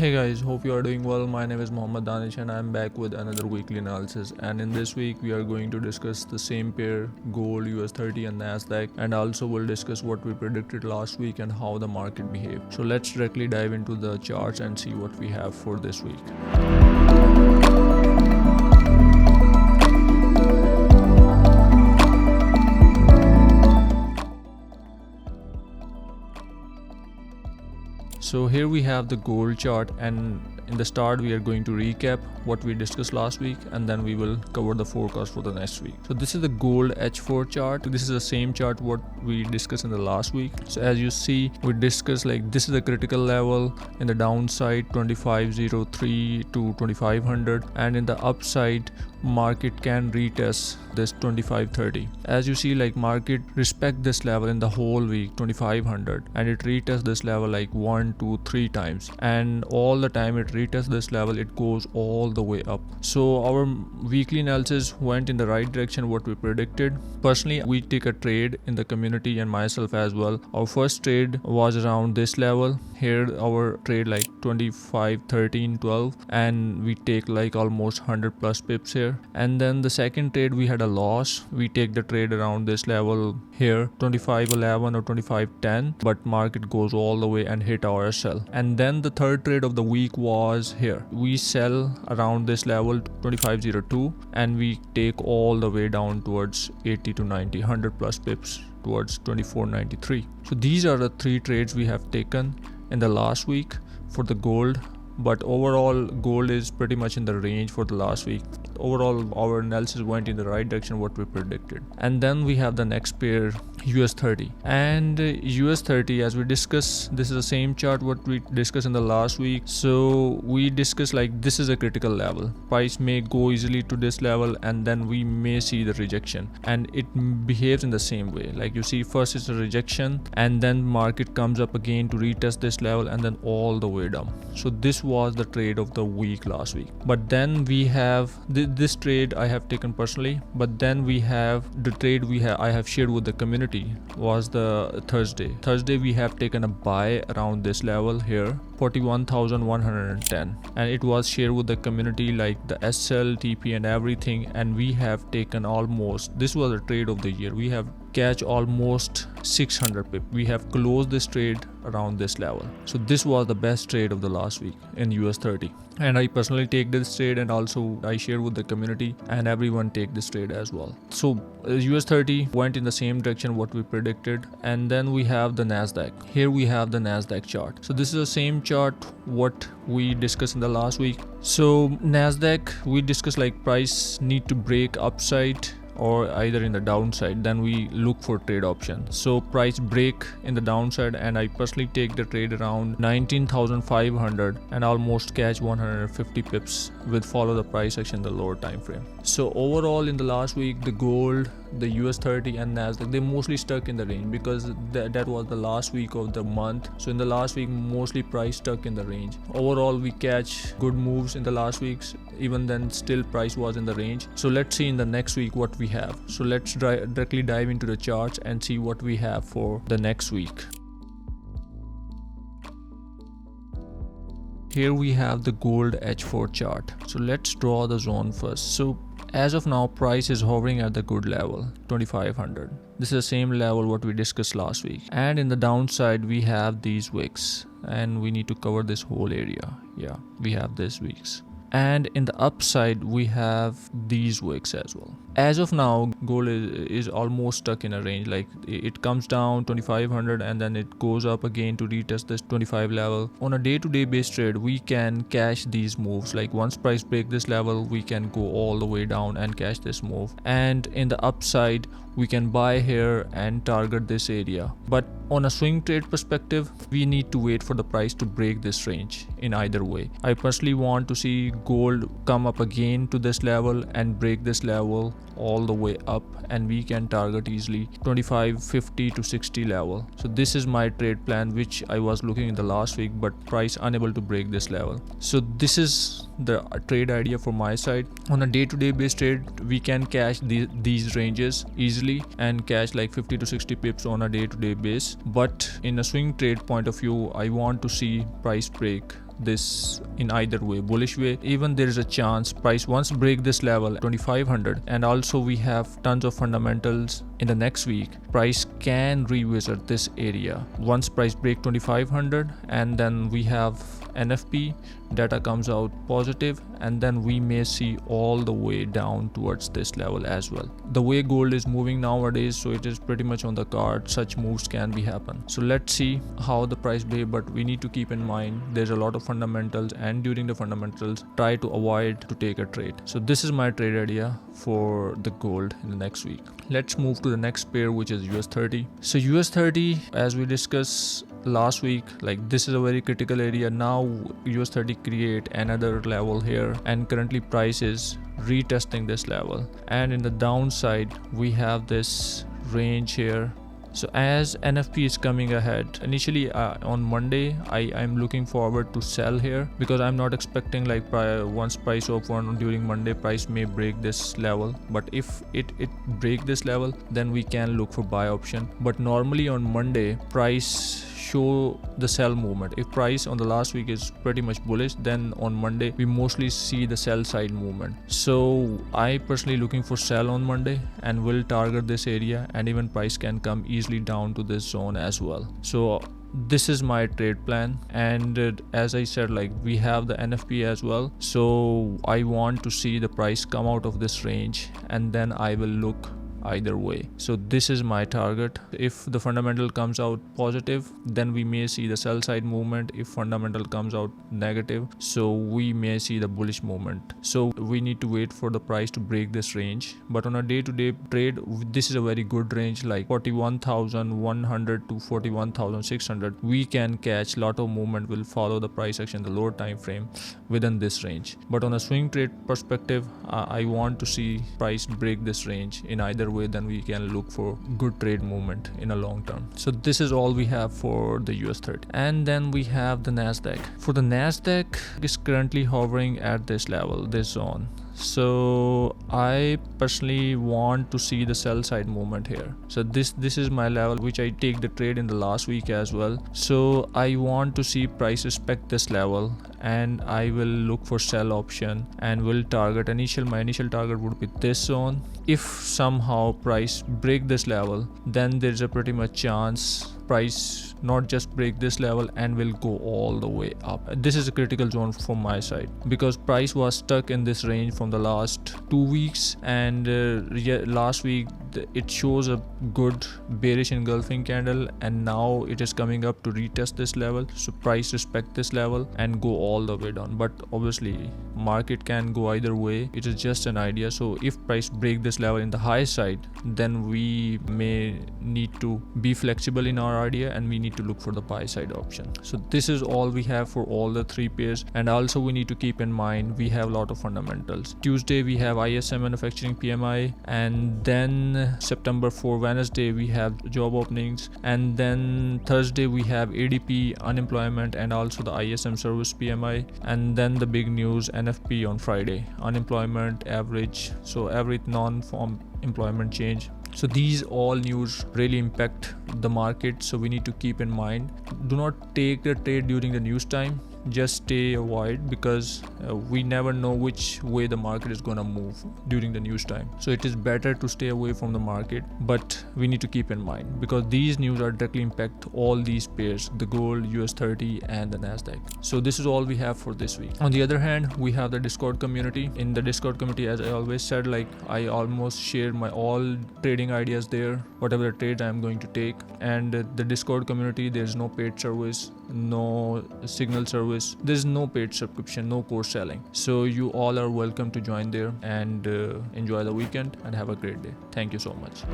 Hey guys, hope you are doing well. My name is Mohammad Danish and I am back with another weekly analysis, and in this week we are going to discuss the same pair, gold, US 30 and Nasdaq, and also we'll discuss what we predicted last week and how the market behaved. So let's directly dive into the charts and see what we have for this week. So here we have the gold chart, and in the start we are going to recap what we discussed last week and then we will cover the forecast for the next week. So this is the gold H4 chart. This is the same chart what we discussed in the last week. So as you see, we discussed like this is the critical level in the downside 2503 to 2500, and in the upside market can retest this 2530. As you see, like market respect this level in the whole week 2500, and it retests this level like 1, 2, 3 times, and all the time it retests this level it goes all the way up. So our weekly analysis went in the right direction what we predicted. Personally, we take a trade in the community and myself as well. Our first trade was around this level here, our trade like 25 13 12, and we take like almost 100 plus pips here. And then the second trade we had a loss. We take the trade around this level here 25.11 or 25.10, but market goes all the way and hit our sell. And then the third trade of the week was here. We sell around this level 25.02 and we take all the way down towards 80 to 90, 100 plus pips towards 24.93. So these are the three trades we have taken in the last week for the gold. But overall gold is pretty much in the range for the last week. Overall our analysis went in the right direction what we predicted. And then we have the next pair, US 30, and US 30, as we discussed, this is the same chart what we discussed in the last week. So we discussed like this is a critical level, price may go easily to this level and then we may see the rejection, and it behaves in the same way. Like you see, first it's a rejection and then market comes up again to retest this level and then all the way down. So this was the trade of the week last week. But then we have this trade I have taken personally, but then we have the trade I have shared with the community was the Thursday we have taken a buy around this level here 41,110, and it was shared with the community like the SL, TP and everything, and we have taken almost, this was a trade of the year, we have catch almost 600 pip. We have closed this trade around this level. So this was the best trade of the last week in US 30, and I personally take this trade and also I share with the community and everyone take this trade as well. So US 30 went in the same direction what we predicted. And then we have the Nasdaq. Here we have the Nasdaq chart. So this is the same chart what we discussed in the last week. So Nasdaq, we discussed like price need to break upside or either in the downside, then we look for trade option. So price break in the downside and I personally take the trade around 19,500 and almost catch 150 pips with follow the price action in the lower time frame. So overall in the last week, the gold, the US 30 and Nasdaq, they mostly stuck in the range because that was the last week of the month. So in the last week mostly price stuck in the range. Overall we catch good moves in the last weeks, even then still price was in the range. So let's see in the next week what we have. So let's directly dive into the charts and see what we have for the next week. Here we have the gold H4 chart. So let's draw the zone first. So as of now price is hovering at the good level 2500. This is the same level what we discussed last week, and in the downside we have these wicks and we need to cover this whole area. Yeah, we have these wicks. And in the upside we have these wicks as well. As of now gold is almost stuck in a range, like it comes down 2500 and then it goes up again to retest this 25 level. On a day-to-day based trade we can cash these moves, like once price break this level we can go all the way down and cash this move, and in the upside we can buy here and target this area. But on a swing trade perspective we need to wait for the price to break this range. In either way, I personally want to see gold come up again to this level and break this level all the way up, and we can target easily 25, 50 to 60 level. So this is my trade plan which I was looking in the last week, but price unable to break this level. So this is the trade idea for my side. On a day-to-day based trade we can cash these ranges easily and cash like 50 to 60 pips on a day-to-day base. But in a swing trade point of view I want to see price break this in either way, bullish way. Even there is a chance price once break this level 2500, and also we have tons of fundamentals in the next week. Price can revisit this area once price break 2500, and then we have NFP data comes out positive, and then we may see all the way down towards this level as well. The way gold is moving nowadays, so it is pretty much on the card, such moves can be happen. So let's see how the price behave, but we need to keep in mind there's a lot of fundamentals, and during the fundamentals try to avoid to take a trade. So this is my trade idea for the gold in the next week. Let's move to the next pair, which is US30. So US30, as we discussed last week, like this is a very critical area. Now US30 create another level here, and currently price is retesting this level, and in the downside we have this range here. So as NFP is coming ahead, initially on Monday I'm looking forward to sell here, because I'm not expecting like once price open during Monday price may break this level, but if it break this level, then we can look for buy option. But normally on Monday price show the sell movement. If price on the last week is pretty much bullish, then on Monday we mostly see the sell side movement. So I personally looking for sell on Monday and will target this area, and even price can come easily down to this zone as well. So this is my trade plan, and as I said, like we have the NFP as well, so I want to see the price come out of this range, and then I will look either way. So this is my target. If the fundamental comes out positive, then we may see the sell side movement. If fundamental comes out negative, so we may see the bullish movement. So we need to wait for the price to break this range. But on a day-to-day trade, this is a very good range, like 41,100 to 41,600. We can catch lot of movement, will follow the price action, the lower time frame within this range. But on a swing trade perspective, I want to see price break this range in either way, then we can look for good trade movement in a long term. So this is all we have for the US30. And then we have the Nasdaq. For the Nasdaq is currently hovering at this level, this zone. So I personally want to see the sell side movement here. So this is my level which I take the trade in the last week as well. So I want to see price respect this level, and I will look for sell option and will target my initial target would be this zone. If somehow price break this level, then there's a pretty much chance price not just break this level and will go all the way up. This is a critical zone from my side, because price was stuck in this range from the last 2 weeks, and last week it shows a good bearish engulfing candle, and now it is coming up to retest this level. So price respect this level and go all the way down, but obviously market can go either way. It is just an idea. So if price break this level in the high side, then we may need to be flexible in our idea, and we need to look for the buy side option. So this is all we have for all the three pairs. And also we need to keep in mind we have a lot of fundamentals. Tuesday we have ISM manufacturing PMI, and then September 4 Wednesday we have job openings, and then Thursday we have ADP unemployment and also the ISM service PMI, and then the big news NFP on Friday, unemployment average, so every non-farm employment change. So these all news really impact the market, so we need to keep in mind. Do not take the trade during the news time. Just stay avoid, because we never know which way the market is going to move during the news time. So it is better to stay away from the market, but we need to keep in mind, because these news are directly impact all these pairs, the gold, US30 and the Nasdaq. So this is all we have for this week. On the other hand, we have the Discord community. In the Discord community, as I always said, like I almost share my all trading ideas there, whatever the trades I am going to take. And the Discord community, there's no paid service, no signal service, there's no paid subscription, no course selling. So you all are welcome to join there, and enjoy the weekend and have a great day. Thank you so much.